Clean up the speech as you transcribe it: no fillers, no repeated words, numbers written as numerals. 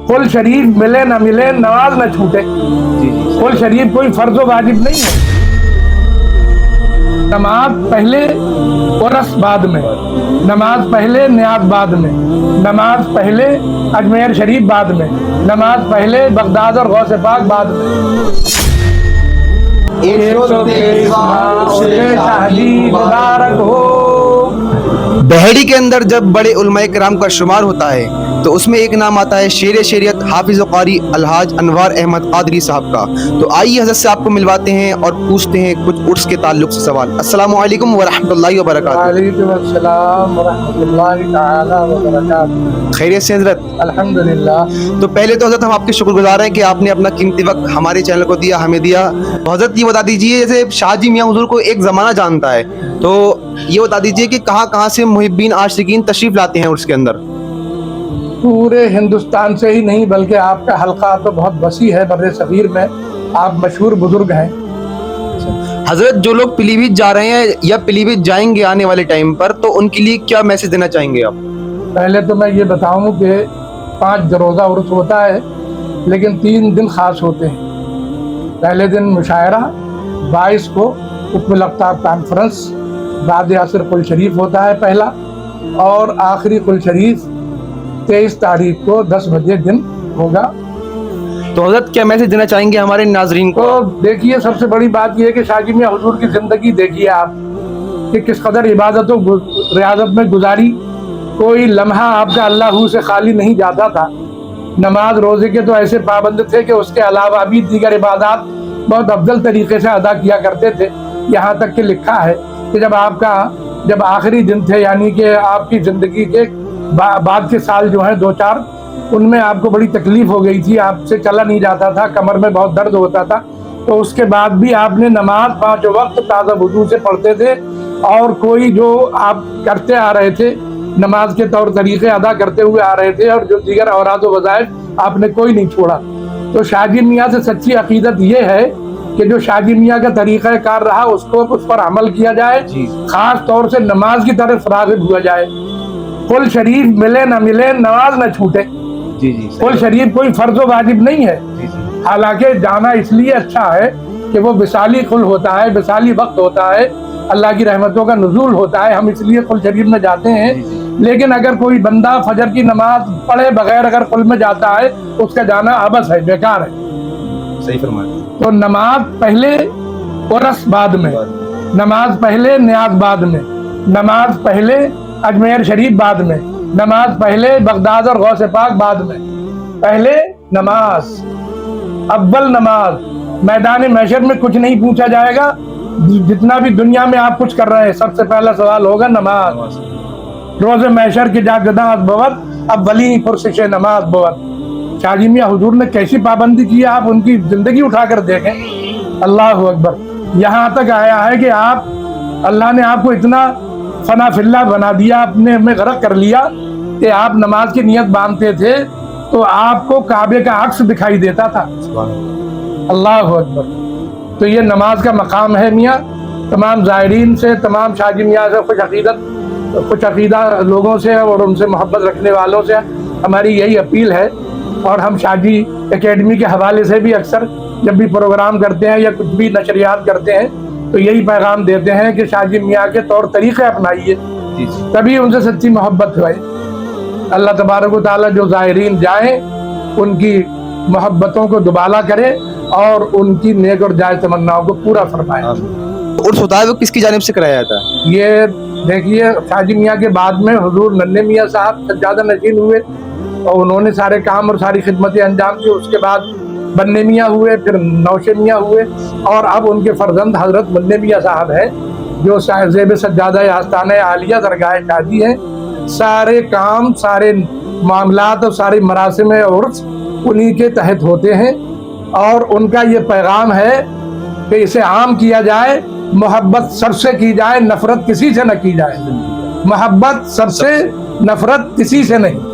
कुल शरीफ मिले न मिले नमाज न छूटे। कुल शरीफ कोई फर्ज वाजिब नहीं है। नमाज पहले उर्स बाद में, नमाज पहले न्याज बाद में, नमाज पहले अजमेर शरीफ बाद में, नमाज पहले बगदाद और गौसे पाक बाद में। 123 शादी मुबारक हो। बहेड़ी के अंदर जब बड़े उलमाए किराम का शुमार होता है तो उसमें एक नाम आता है शेर शरीयत हाफिज कारी अलहाज अनवार अहमद कादरी साहब का। तो आइए हज़रत से आपको मिलवाते हैं और पूछते हैं कुछ उर्स के ताल्लुक से सवाल। अस्सलामु अलैकुम व रहमतुल्लाहि व बरकातहू। वालेकुम अस्सलाम व रहमतुल्लाहि तआला व बरकातहू। खैरियत से हज़रत? अल्हम्दुलिल्लाह। तो पहले तो हज़रत हम आपके शुक्रगुजार हैं कि आपने अपना कीमती वक्त हमारे चैनल को दिया, हमें दिया। तो हज़रत ये बता दीजिए, जैसे शाहजी मियाँ हुजूर को एक ज़माना जानता है, तो ये बता दीजिए कि कहाँ कहाँ से मुहिब्बीन आशिकीन तशरीफ़ लाते हैं उर्स के अंदर? पूरे हिंदुस्तान से ही नहीं बल्कि आपका हल्का तो बहुत वसी है बर्रे सगीर में। आप मशहूर बुजुर्ग हैं। हजरत, जो लोग पीलीभीत जा रहे हैं या पीलीभीत जाएंगे आने वाले टाइम पर, तो उनके लिए क्या मैसेज देना चाहेंगे आप? पहले तो मैं ये बताऊं कि 5 रोज़ा उर्स होता है, लेकिन 3 दिन ख़ास होते हैं। पहले दिन मुशायरा, 22 को कुतुब अफ्ताब कॉन्फ्रेंस, बाद असर कुल शरीफ होता है पहला, और आखिरी कुल शरीफ 23 तारीख को 10 बजे दिन होगा। तो हजरत क्या मैसेज देना चाहेंगे हमारे नाजरीन को? तो देखिए, सबसे बड़ी बात यह है कि शाहजी मियाँ हुजूर की ज़िंदगी देखिए आप कि किस कदर इबादतों रियाजत में गुजारी। कोई लम्हा आपका अल्लाह से खाली नहीं जाता था। नमाज रोज़े के तो ऐसे पाबंद थे कि उसके अलावा भी दीगर इबादत बहुत अफजल तरीके से अदा किया करते थे। यहाँ तक कि लिखा है कि जब आखिरी दिन थे, यानी कि आपकी ज़िंदगी के बाद के साल जो हैं 2-4, उनमें आपको बड़ी तकलीफ़ हो गई थी, आपसे चला नहीं जाता था, कमर में बहुत दर्द होता था। तो उसके बाद भी आपने नमाज 5 वक्त ताज़ा वुज़ू से पढ़ते थे, और कोई जो आप करते आ रहे थे, नमाज के तौर तरीक़े अदा करते हुए आ रहे थे, और जो दीगर औराद व वज़ाइफ आपने कोई नहीं छोड़ा। तो शाहजी मियाँ से सच्ची अक़ीदत ये है कि जो शाहजी मियाँ का तरीक़ा कार रहा उस पर अमल किया जाए, ख़ास तौर से नमाज की तरफ राग़िब हुआ जाए। कुल शरीफ मिले न मिले नमाज न छूटे। कुल शरीफ कोई फर्ज वाजिब नहीं है। हालांकि जाना इसलिए अच्छा है कि वो विसाली कुल होता है, विसाली वक्त होता है, अल्लाह की रहमतों का नुज़ूल होता है, हम इसलिए कुल शरीफ में जाते हैं। लेकिन अगर कोई बंदा फजर की नमाज पढ़े बगैर अगर कुल में जाता है, उसका जाना अबस है, बेकार है। सही फरमाया। तो नमाज पहले उर्स बाद में, नमाज पहले न्याज बाद में, नमाज पहले अजमेर शरीफ बाद में, नमाज पहले बगदाद और गौसे पाक बाद में। पहले नमाज, अव्वल नमाज। मैदान महशर में कुछ नहीं पूछा जाएगा, जितना भी दुनिया में आप कुछ कर रहे हैं, सबसे पहला सवाल होगा नमाज। रोज़े महशर की जागदा बवत अब वली पुरसिश नमाज बवत। शाहजी मियाँ हुजूर ने कैसी पाबंदी की है, आप उनकी जिंदगी उठाकर देखें। अल्लाह अकबर। यहाँ तक आया है कि अल्लाह ने आपको इतना फना फिल्ला बना दिया, अपने में गरक कर लिया कि आप नमाज की नियत बांधते थे तो आपको काबे का अक्स दिखाई देता था। अल्लाह अकबर। तो ये नमाज का मकाम है मियाँ। तमाम ज़ायरीन से, तमाम शाहजी मियाँ से खुश अक़ीदा लोगों से और उनसे मोहब्बत रखने वालों से हमारी यही अपील है। और हम शाहजी एकेडमी के हवाले से भी अक्सर जब भी प्रोग्राम करते हैं या कुछ भी नशरियात करते हैं तो यही पैगाम देते हैं कि शाहजी मियाँ के तौर तरीक़े अपनाइए, तभी उनसे सच्ची मोहब्बत हुए। अल्लाह तबारक व तआला जो ज़ायरीन जाएँ उनकी मोहब्बतों को दुबाला करे और उनकी नेक और जायज़ तमन्नाओं को पूरा फरमाए। उर्स होता है वो किसकी जानिब से कराया जाता है? ये देखिए, शाहजी मियाँ के बाद में हुजूर नन्हे मियाँ साहब सज्जादा नशीन हुए और उन्होंने सारे काम और सारी खिदमतें अंजाम दी। उसके बाद बन्ने मियाँ हुए, फिर नौशे मियाँ हुए, और अब उनके फर्जंद हजरत मुन्ने मियाँ साहब हैं जो ज़ेब सज्जादा आस्ताना आलिया दरगाह शादी है। सारे काम, सारे मामलात और सारे मरासिम उर्स उन्हीं के तहत होते हैं। और उनका ये पैगाम है कि इसे आम किया जाए, मोहब्बत सबसे की जाए, नफरत किसी से न की जाए। मोहब्बत सबसे, नफरत किसी से नहीं।